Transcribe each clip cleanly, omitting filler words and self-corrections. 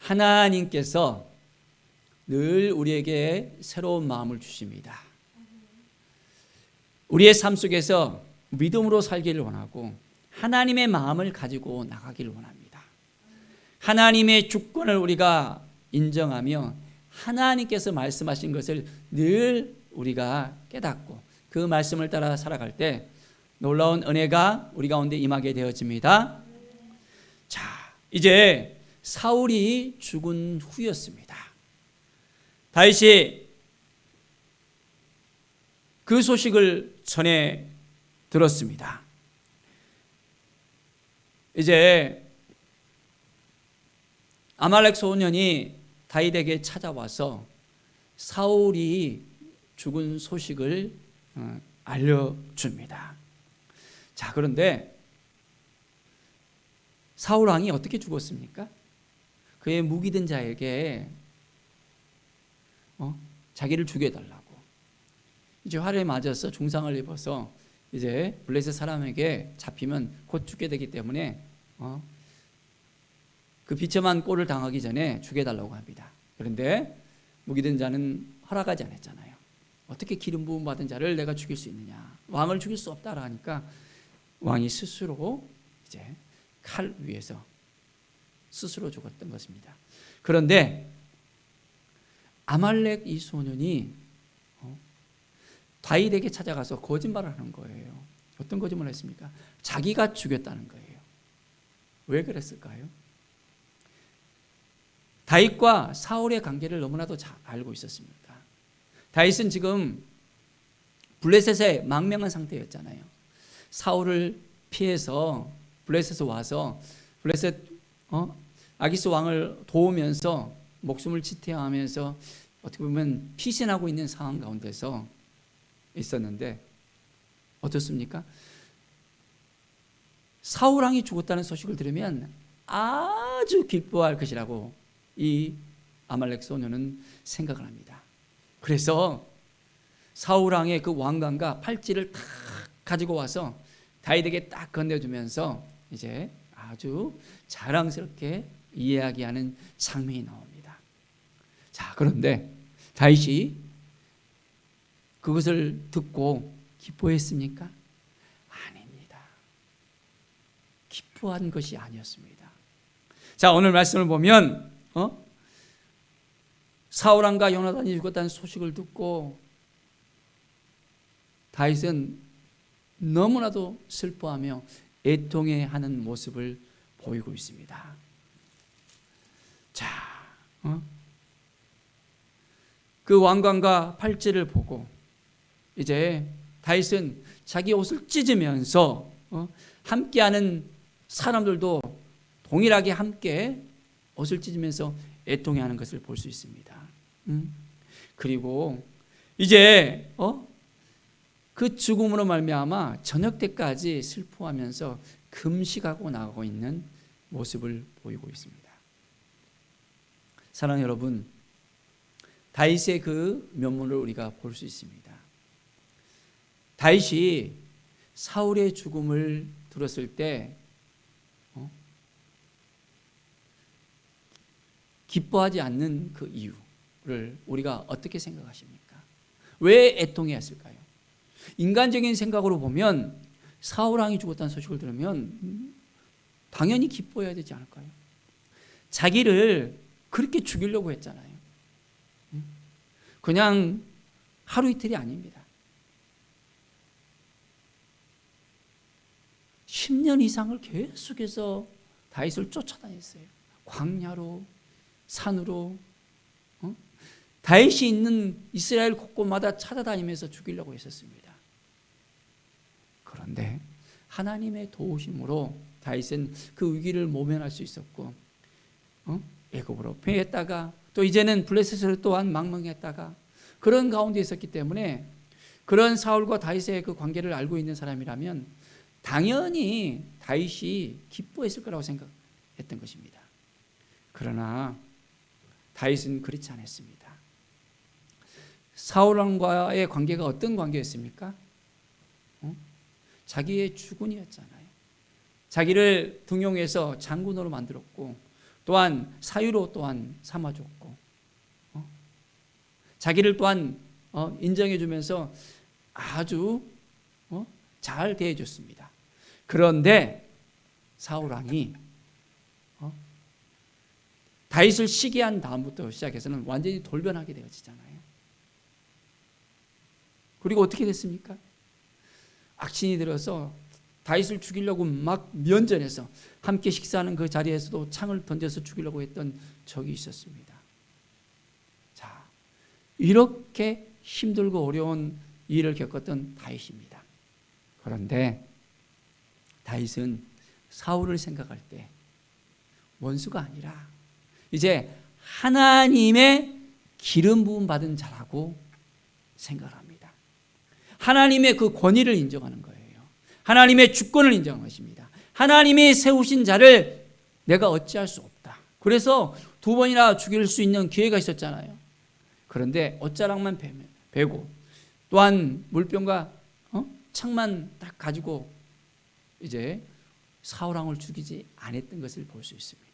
하나님께서 늘 우리에게 새로운 마음을 주십니다. 우리의 삶 속에서 믿음으로 살기를 원하고 하나님의 마음을 가지고 나가기를 원합니다. 하나님의 주권을 우리가 인정하며 하나님께서 말씀하신 것을 늘 우리가 깨닫고 그 말씀을 따라 살아갈 때 놀라운 은혜가 우리 가운데 임하게 되어집니다. 자, 이제 사울이 죽은 후였습니다. 다윗이 그 소식을 전해 들었습니다. 이제 아말렉 소년이 다윗에게 찾아와서 사울이 죽은 소식을 알려줍니다. 자, 그런데 사울 왕이 어떻게 죽었습니까? 그의 무기든 자에게 자기를 죽여달라고 이제 활에 맞아서 중상을 입어서 이제 블레셋 사람에게 잡히면 곧 죽게 되기 때문에 그 비참한 꼴을 당하기 전에 죽여달라고 합니다. 그런데 무기든 자는 허락하지 않았잖아요. 어떻게 기름 부음 받은 자를 내가 죽일 수 있느냐? 왕을 죽일 수 없다라 하니까 왕이 스스로 이제 칼 위에서 스스로 죽었던 것입니다. 그런데 아말렉 이 소년이 다윗에게 찾아가서 거짓말을 하는 거예요. 어떤 거짓말을 했습니까? 자기가 죽였다는 거예요. 왜 그랬을까요? 다윗과 사울의 관계를 너무나도 잘 알고 있었습니다. 다윗은 지금 블레셋에 망명한 상태였잖아요. 사울을 피해서 블레셋에 와서 블레셋 아기스 왕을 도우면서 목숨을 지탱하면서 어떻게 보면 피신하고 있는 상황 가운데서 있었는데 어떻습니까? 사울 왕이 죽었다는 소식을 들으면 아주 기뻐할 것이라고 이 아말렉 소년은 생각을 합니다. 그래서 사울 왕의 그 왕관과 팔찌를 딱 가지고 와서 다윗에게 딱 건네주면서 이제 아주 자랑스럽게 이야기하는 장면이 나옵니다. 자, 그런데 다윗이 그것을 듣고 기뻐했습니까? 아닙니다. 기뻐한 것이 아니었습니다. 자, 오늘 말씀을 보면 사울 왕과 요나단이 죽었다는 소식을 듣고 다윗은 너무나도 슬퍼하며 애통해하는 모습을 보이고 있습니다. 자, 그 왕관과 팔찌를 보고 이제 다윗은 자기 옷을 찢으면서 함께하는 사람들도 동일하게 함께 옷을 찢으면서 애통해하는 것을 볼 수 있습니다. 그리고 이제 그 죽음으로 말미암아 저녁 때까지 슬퍼하면서 금식하고 나가고 있는 모습을 보이고 있습니다. 사랑하는 여러분, 다윗의 그 면모를 우리가 볼 수 있습니다. 다윗이 사울의 죽음을 들었을 때 기뻐하지 않는 그 이유를 우리가 어떻게 생각하십니까? 왜 애통해했을까요? 인간적인 생각으로 보면 사울 왕이 죽었다는 소식을 들으면 당연히 기뻐해야 되지 않을까요? 자기를 그렇게 죽이려고 했잖아요. 그냥 하루 이틀이 아닙니다. 10년 이상을 계속해서 다윗을 쫓아다녔어요. 광야로, 산으로, 다윗이 있는 이스라엘 곳곳마다 찾아다니면서 죽이려고 했었습니다. 그런데 하나님의 도우심으로 다윗은 그 위기를 모면할 수 있었고 애굽으로 피했다가 또 이제는 블레셋으로 또한 망명했다가 그런 가운데 있었기 때문에 그런 사울과 다윗의 그 관계를 알고 있는 사람이라면 당연히 다윗이 기뻐했을 거라고 생각했던 것입니다. 그러나 다윗은 그렇지 않았습니다. 사울왕과의 관계가 어떤 관계였습니까? 자기의 주군이었잖아요. 자기를 등용해서 장군으로 만들었고 또한 사유로 또한 삼아줬고, 자기를 또한 인정해주면서 아주 잘 대해줬습니다. 그런데 사울 왕이 다윗을 시기한 다음부터 시작해서는 완전히 돌변하게 되어지잖아요. 그리고 어떻게 됐습니까? 악신이 들어서 다윗을 죽이려고 막 면전해서 함께 식사하는 그 자리에서도 창을 던져서 죽이려고 했던 적이 있었습니다. 자, 이렇게 힘들고 어려운 일을 겪었던 다윗입니다. 그런데 다윗은 사울을 생각할 때 원수가 아니라 이제 하나님의 기름 부음 받은 자라고 생각을 합니다. 하나님의 그 권위를 인정하는 거예요. 하나님의 주권을 인정하는 것입니다. 하나님이 세우신 자를 내가 어찌할 수 없다. 그래서 2번이나 죽일 수 있는 기회가 있었잖아요. 그런데 옷자락만 베고 또한 물병과 창만 딱 가지고 이제 사울 왕을 죽이지 않았던 것을 볼 수 있습니다.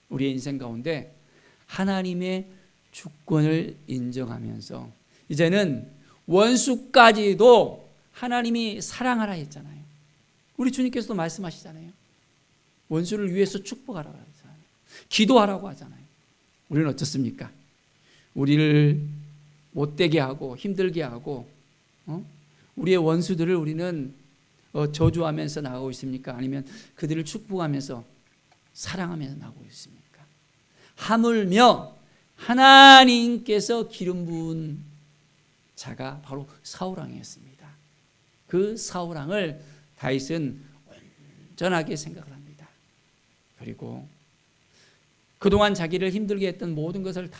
우리의 인생 가운데 하나님의 주권을 인정하면서 이제는 원수까지도 하나님이 사랑하라 했잖아요. 우리 주님께서도 말씀하시잖아요. 원수를 위해서 축복하라고 하잖아요. 기도하라고 하잖아요. 우리는 어떻습니까? 우리를 못되게 하고 힘들게 하고 우리의 원수들을 우리는 저주하면서 나가고 있습니까? 아니면 그들을 축복하면서 사랑하면서 나가고 있습니까? 하물며 하나님께서 기름 부은 자가 바로 사울 왕이었습니다. 그 사울 왕을 다윗은 온전하게 생각을 합니다. 그리고 그동안 자기를 힘들게 했던 모든 것을 다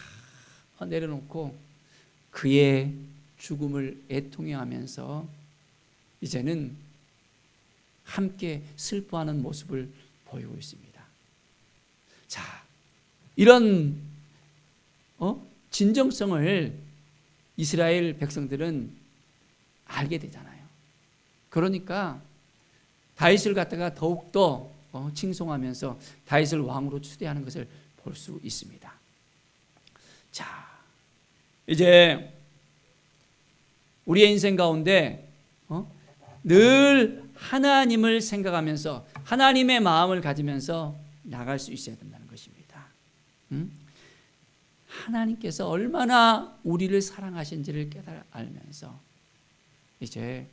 내려놓고 그의 죽음을 애통해하면서 이제는 함께 슬퍼하는 모습을 보이고 있습니다. 자, 이런 진정성을 이스라엘 백성들은 알게 되잖아요. 그러니까 다윗을 갖다가 더욱더 칭송하면서 다윗을 왕으로 추대하는 것을 볼 수 있습니다. 자, 이제 우리의 인생 가운데 늘 하나님을 생각하면서 하나님의 마음을 가지면서 나갈 수 있어야 된다는 것입니다. 하나님께서 얼마나 우리를 사랑하신지를 깨달아 알면서 이제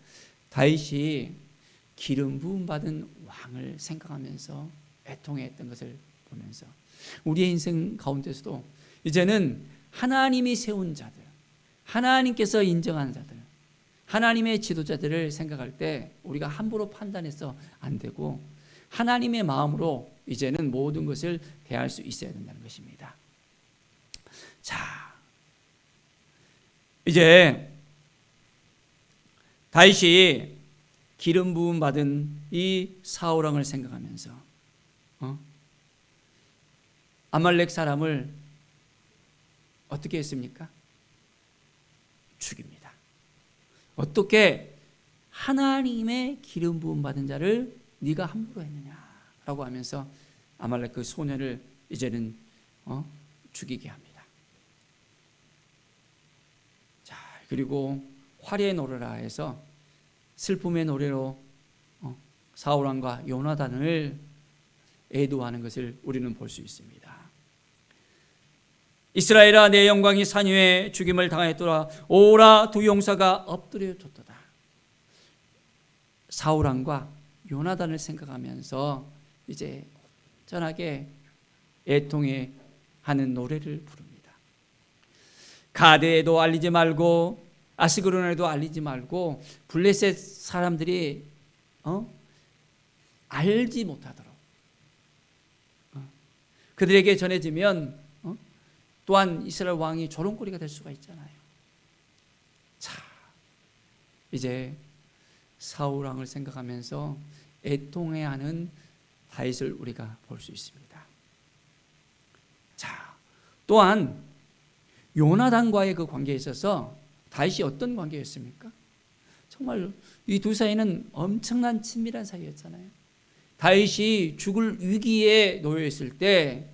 다윗이 기름 부음 받은 왕을 생각하면서 애통했던 것을 보면서 우리의 인생 가운데서도 이제는 하나님이 세운 자들, 하나님께서 인정하는 자들, 하나님의 지도자들을 생각할 때 우리가 함부로 판단해서 안 되고 하나님의 마음으로 이제는 모든 것을 대할 수 있어야 된다는 것입니다. 자, 이제 다윗이 기름 부음 받은 이 사울 왕을 생각하면서 아말렉 사람을 어떻게 했습니까? 죽입니다. 어떻게 하나님의 기름 부음 받은 자를 네가 함부로 했느냐라고 하면서 아말렉 그 소년을 이제는 죽이게 합니다. 자, 그리고 화려의 노래라 해서 슬픔의 노래로 사울 왕과 요나단을 애도하는 것을 우리는 볼 수 있습니다. 이스라엘아, 내 영광이 산 위에 죽임을 당하였더라. 오라, 두 용사가 엎드려 줬도다. 사울 왕과 요나단을 생각하면서 이제 전하게 애통해 하는 노래를 부릅니다. 가데에도 알리지 말고 아스그론에도 알리지 말고 블레셋 사람들이 알지 못하도록 그들에게 전해지면 또한 이스라엘 왕이 조롱거리가 될 수가 있잖아요. 자, 이제 사울 왕을 생각하면서 애통해하는 다윗을 우리가 볼 수 있습니다. 자, 또한 요나단과의 그 관계에 있어서 다윗이 어떤 관계였습니까? 정말 이 두 사이는 엄청난 친밀한 사이였잖아요. 다윗이 죽을 위기에 놓여 있을 때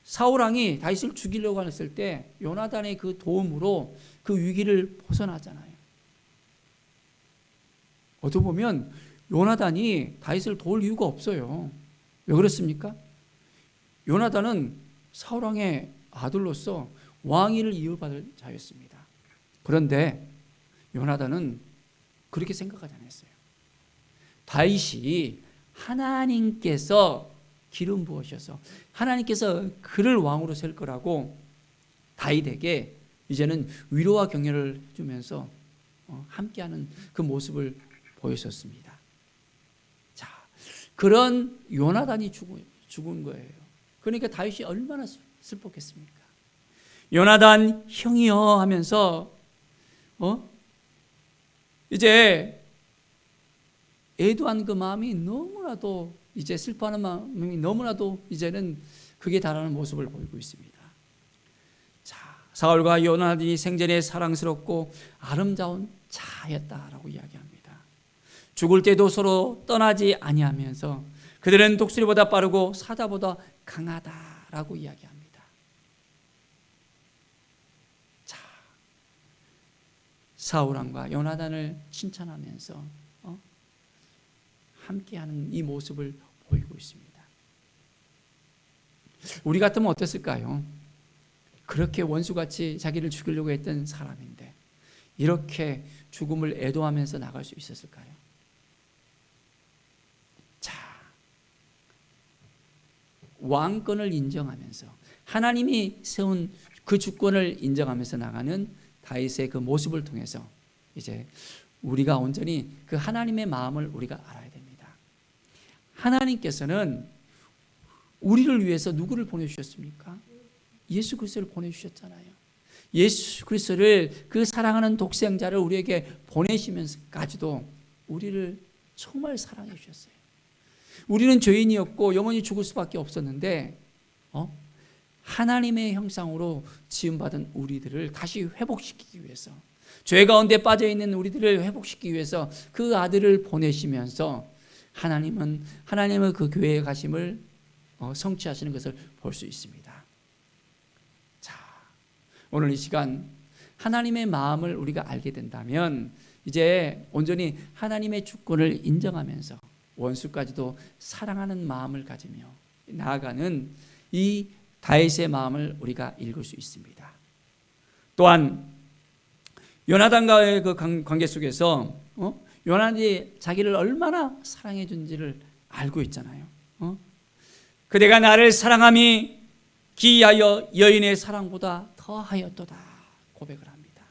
사울 왕이 다윗을 죽이려고 했을 때 요나단의 그 도움으로 그 위기를 벗어나잖아요. 어떻게 보면 요나단이 다윗을 도울 이유가 없어요. 왜 그렇습니까? 요나단은 사울 왕의 아들로서 왕위를 이어받을 자였습니다. 그런데 요나단은 그렇게 생각하지 않았어요. 다윗이 하나님께서 기름 부으셔서 하나님께서 그를 왕으로 세울 거라고 다윗에게 이제는 위로와 격려를 해주면서 함께하는 그 모습을 보였었습니다. 자, 그런 요나단이 죽은 거예요. 그러니까 다윗이 얼마나 슬펐겠습니까? 요나단 형이여 하면서 이제 애도한 그 마음이 너무나도 이제 슬퍼하는 마음이 너무나도 이제는 극에 달하는 모습을 보이고 있습니다. 자, 사울과 요나단이 생전에 사랑스럽고 아름다운 자였다라고 이야기합니다. 죽을 때도 서로 떠나지 아니하면서 그들은 독수리보다 빠르고 사자보다 강하다라고 이야기합니다. 자, 사울 왕과 요나단을 칭찬하면서 함께하는 이 모습을 보이고 있습니다. 우리 같으면 어땠을까요? 그렇게 원수같이 자기를 죽이려고 했던 사람인데 이렇게 죽음을 애도하면서 나갈 수 있었을까요? 자, 왕권을 인정하면서 하나님이 세운 그 주권을 인정하면서 나가는 다윗의 그 모습을 통해서 이제 우리가 온전히 그 하나님의 마음을 우리가 알아야 됩니다. 하나님께서는 우리를 위해서 누구를 보내주셨습니까? 예수 그리스도를 보내주셨잖아요. 예수 그리스도를 그 사랑하는 독생자를 우리에게 보내시면서까지도 우리를 정말 사랑해 주셨어요. 우리는 죄인이었고 영원히 죽을 수밖에 없었는데 하나님의 형상으로 지음받은 우리들을 다시 회복시키기 위해서, 죄 가운데 빠져있는 우리들을 회복시키기 위해서 그 아들을 보내시면서 하나님은 하나님의 그 교회에 가심을 성취하시는 것을 볼 수 있습니다. 자, 오늘 이 시간 하나님의 마음을 우리가 알게 된다면 이제 온전히 하나님의 주권을 인정하면서 원수까지도 사랑하는 마음을 가지며 나아가는 이 다윗의 마음을 우리가 읽을 수 있습니다. 또한 요나단과의 그 관계 속에서 요나단이 자기를 얼마나 사랑해 준지를 알고 있잖아요. 그대가 나를 사랑함이 기하여 여인의 사랑보다 더하였도다 고백을 합니다.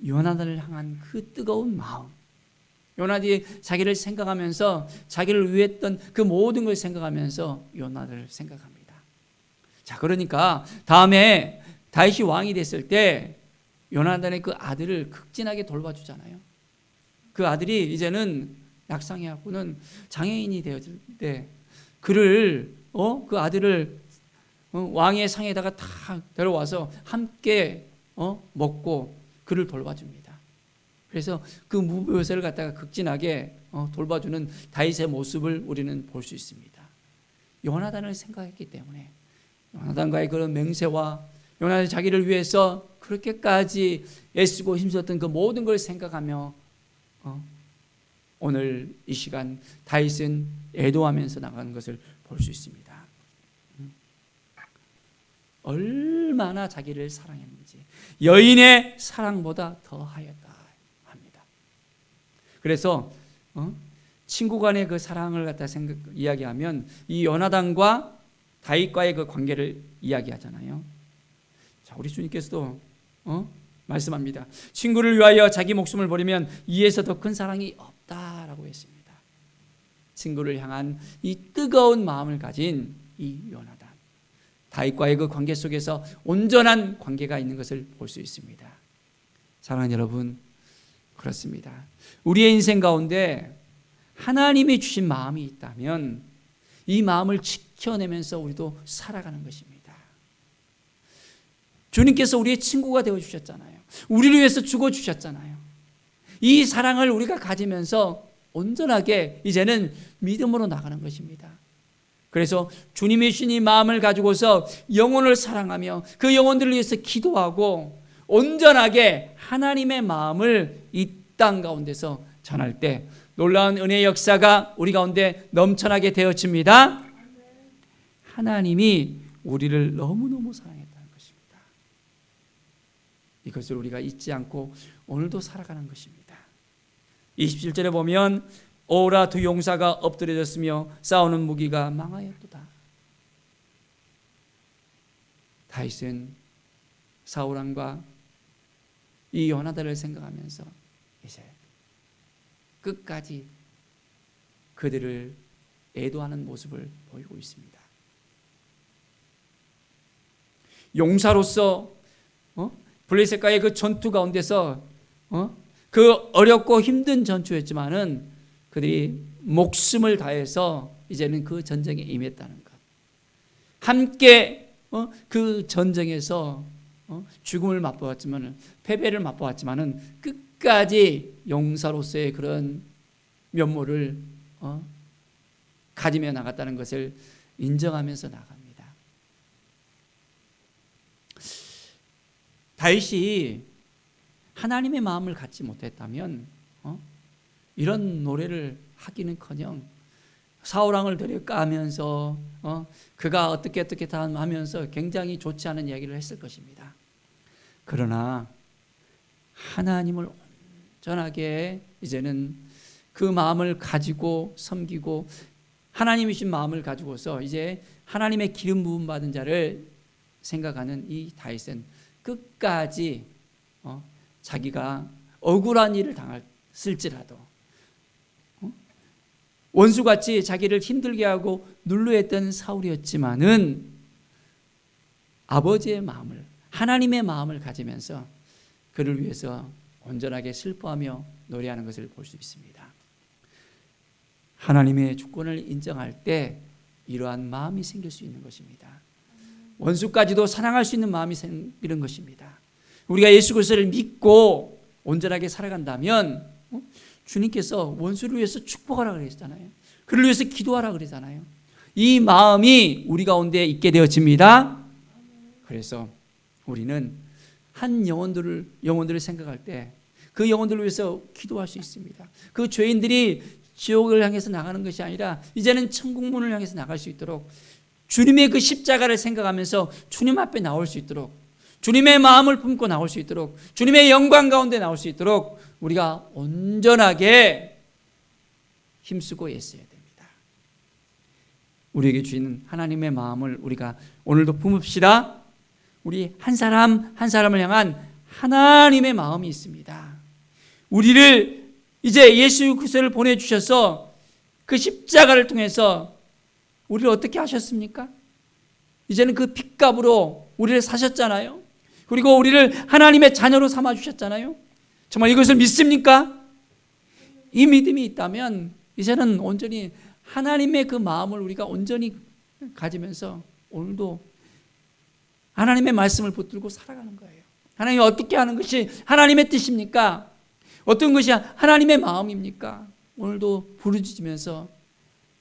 요나단을 향한 그 뜨거운 마음, 요나단이 자기를 생각하면서 자기를 위했던 그 모든 걸 생각하면서 요나단을 생각합니다. 자, 그러니까 다음에 다윗이 왕이 됐을 때 요나단의 그 아들을 극진하게 돌봐주잖아요. 그 아들이 이제는 낙상해갖고는 장애인이 되었을 때 그를 그 아들을 왕의 상에다가 다 데려와서 함께 먹고 그를 돌봐줍니다. 그래서 그 무벼세를 갖다가 극진하게 돌봐주는 다윗의 모습을 우리는 볼 수 있습니다. 요나단을 생각했기 때문에 요나단과의 그런 맹세와 요나단이 자기를 위해서 그렇게까지 애쓰고 힘썼던 그 모든 걸 생각하며 오늘 이 시간 다윗은 애도하면서 나가는 것을 볼 수 있습니다. 얼마나 자기를 사랑했는지 여인의 사랑보다 더하였다 합니다. 그래서 친구 간의 그 사랑을 갖다 이야기하면 이 요나단과 다윗과의 그 관계를 이야기하잖아요. 자, 우리 주님께서도 말씀합니다. 친구를 위하여 자기 목숨을 버리면 이에서 더 큰 사랑이 없다라고 했습니다. 친구를 향한 이 뜨거운 마음을 가진 이 요나단, 다윗과의 그 관계 속에서 온전한 관계가 있는 것을 볼 수 있습니다. 사랑하는 여러분, 그렇습니다. 우리의 인생 가운데 하나님이 주신 마음이 있다면 이 마음을 지켜내면서 우리도 살아가는 것입니다. 주님께서 우리의 친구가 되어주셨잖아요. 우리를 위해서 죽어주셨잖아요. 이 사랑을 우리가 가지면서 온전하게 이제는 믿음으로 나가는 것입니다. 그래서 주님의 주신 이 마음을 가지고서 영혼을 사랑하며 그 영혼들을 위해서 기도하고 온전하게 하나님의 마음을 이 땅 가운데서 전할 때 놀라운 은혜의 역사가 우리 가운데 넘쳐나게 되어집니다. 하나님이 우리를 너무너무 사랑했다는 것입니다. 이것을 우리가 잊지 않고 오늘도 살아가는 것입니다. 27절에 보면 오라 두 용사가 엎드려졌으며 싸우는 무기가 망하였도다. 다윗은 사울 왕과 이 요나단을 생각하면서 이제 끝까지 그들을 애도하는 모습을 보이고 있습니다. 용사로서 블레셋과의 그 전투 가운데서 그 어렵고 힘든 전투였지만은 그들이 목숨을 다해서 이제는 그 전쟁에 임했다는 것. 함께 그 전쟁에서 죽음을 맛보았지만은 패배를 맛보았지만은 끝까지 용사로서의 그런 면모를 가지며 나갔다는 것을 인정하면서 나갑니다. 다윗이 하나님의 마음을 갖지 못했다면 이런 노래를 하기는커녕 사울 왕을 데려가 하면서 그가 어떻게 다 하면서 굉장히 좋지 않은 이야기를 했을 것입니다. 그러나 하나님을 온전하게 이제는 그 마음을 가지고 섬기고 하나님이신 마음을 가지고서 이제 하나님의 기름 부음 받은 자를 생각하는 이 다윗은 끝까지 자기가 억울한 일을 당했을지라도 원수같이 자기를 힘들게 하고 눌루했던 사울이었지만은 아버지의 마음을 하나님의 마음을 가지면서 그를 위해서 온전하게 슬퍼하며 노래하는 것을 볼 수 있습니다. 하나님의 주권을 인정할 때 이러한 마음이 생길 수 있는 것입니다. 원수까지도 사랑할 수 있는 마음이 생기는 것입니다. 우리가 예수 그리스도를 믿고 온전하게 살아간다면 주님께서 원수를 위해서 축복하라 그랬잖아요. 그를 위해서 기도하라 그러잖아요. 이 마음이 우리 가운데 있게 되어집니다. 그래서 우리는 한 영혼들을 생각할 때 그 영혼들을 위해서 기도할 수 있습니다. 그 죄인들이 지옥을 향해서 나가는 것이 아니라 이제는 천국문을 향해서 나갈 수 있도록 주님의 그 십자가를 생각하면서 주님 앞에 나올 수 있도록 주님의 마음을 품고 나올 수 있도록 주님의 영광 가운데 나올 수 있도록 우리가 온전하게 힘쓰고 애써야 됩니다. 우리에게 주시는 하나님의 마음을 우리가 오늘도 품읍시다. 우리 한 사람 한 사람을 향한 하나님의 마음이 있습니다. 우리를 이제 예수 그리스도를 보내주셔서 그 십자가를 통해서 우리를 어떻게 하셨습니까? 이제는 그 핏값으로 우리를 사셨잖아요. 그리고 우리를 하나님의 자녀로 삼아주셨잖아요. 정말 이것을 믿습니까? 이 믿음이 있다면 이제는 온전히 하나님의 그 마음을 우리가 온전히 가지면서 오늘도 하나님의 말씀을 붙들고 살아가는 거예요. 하나님이 어떻게 하는 것이 하나님의 뜻입니까? 어떤 것이 하나님의 마음입니까? 오늘도 부르짖으면서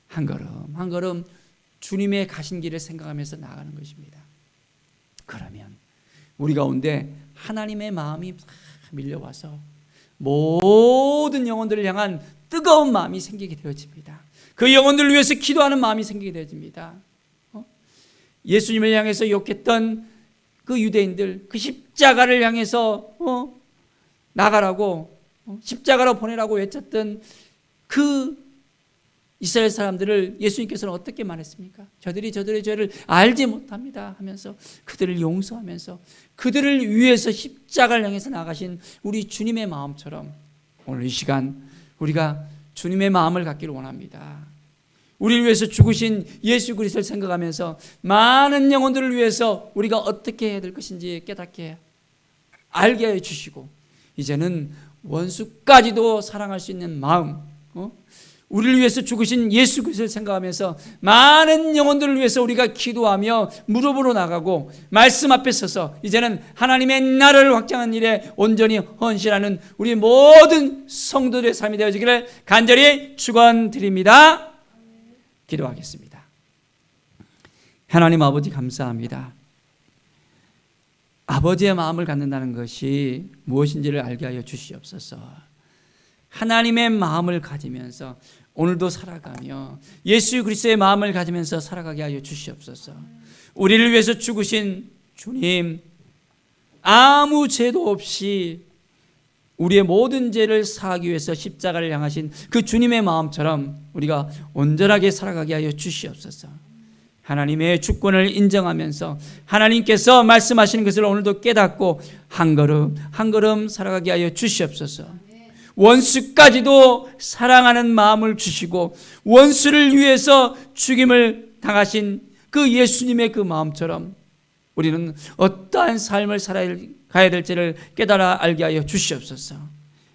한 걸음 한 걸음 주님의 가신 길을 생각하면서 나가는 것입니다. 그러면 우리 가운데 하나님의 마음이 밀려와서 모든 영혼들을 향한 뜨거운 마음이 생기게 되어집니다. 그 영혼들을 위해서 기도하는 마음이 생기게 되어집니다. 예수님을 향해서 욕했던 그 유대인들, 그 십자가를 향해서 나가라고 십자가로 보내라고 외쳤던 그 이스라엘 사람들을 예수님께서는 어떻게 말했습니까? 저들이 저들의 죄를 알지 못합니다 하면서 그들을 용서하면서 그들을 위해서 십자가를 향해서 나가신 우리 주님의 마음처럼 오늘 이 시간 우리가 주님의 마음을 갖기를 원합니다. 우리를 위해서 죽으신 예수 그리스도를 생각하면서 많은 영혼들을 위해서 우리가 어떻게 해야 될 것인지 깨닫게 알게 해주시고 이제는 원수까지도 사랑할 수 있는 마음, 우리를 위해서 죽으신 예수 그리스도를 생각하면서 많은 영혼들을 위해서 우리가 기도하며 무릎으로 나가고 말씀 앞에 서서 이제는 하나님의 나라를 확장하는 일에 온전히 헌신하는 우리 모든 성도들의 삶이 되어지기를 간절히 축원드립니다. 기도하겠습니다. 하나님 아버지 감사합니다. 아버지의 마음을 갖는다는 것이 무엇인지를 알게 하여 주시옵소서. 하나님의 마음을 가지면서 오늘도 살아가며 예수 그리스도의 마음을 가지면서 살아가게 하여 주시옵소서. 우리를 위해서 죽으신 주님, 아무 죄도 없이 우리의 모든 죄를 사하기 위해서 십자가를 향하신 그 주님의 마음처럼 우리가 온전하게 살아가게 하여 주시옵소서. 하나님의 주권을 인정하면서 하나님께서 말씀하시는 것을 오늘도 깨닫고 한 걸음 한 걸음 살아가게 하여 주시옵소서. 원수까지도 사랑하는 마음을 주시고 원수를 위해서 죽임을 당하신 그 예수님의 그 마음처럼 우리는 어떠한 삶을 살아가야 될지를 깨달아 알게 하여 주시옵소서.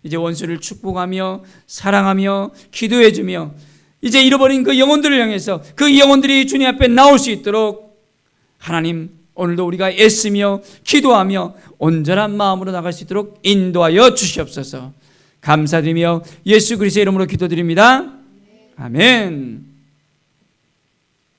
이제 원수를 축복하며 사랑하며 기도해주며 이제 잃어버린 그 영혼들을 향해서 그 영혼들이 주님 앞에 나올 수 있도록 하나님 오늘도 우리가 애쓰며 기도하며 온전한 마음으로 나갈 수 있도록 인도하여 주시옵소서. 감사드리며 예수 그리스도의 이름으로 기도드립니다. 아멘.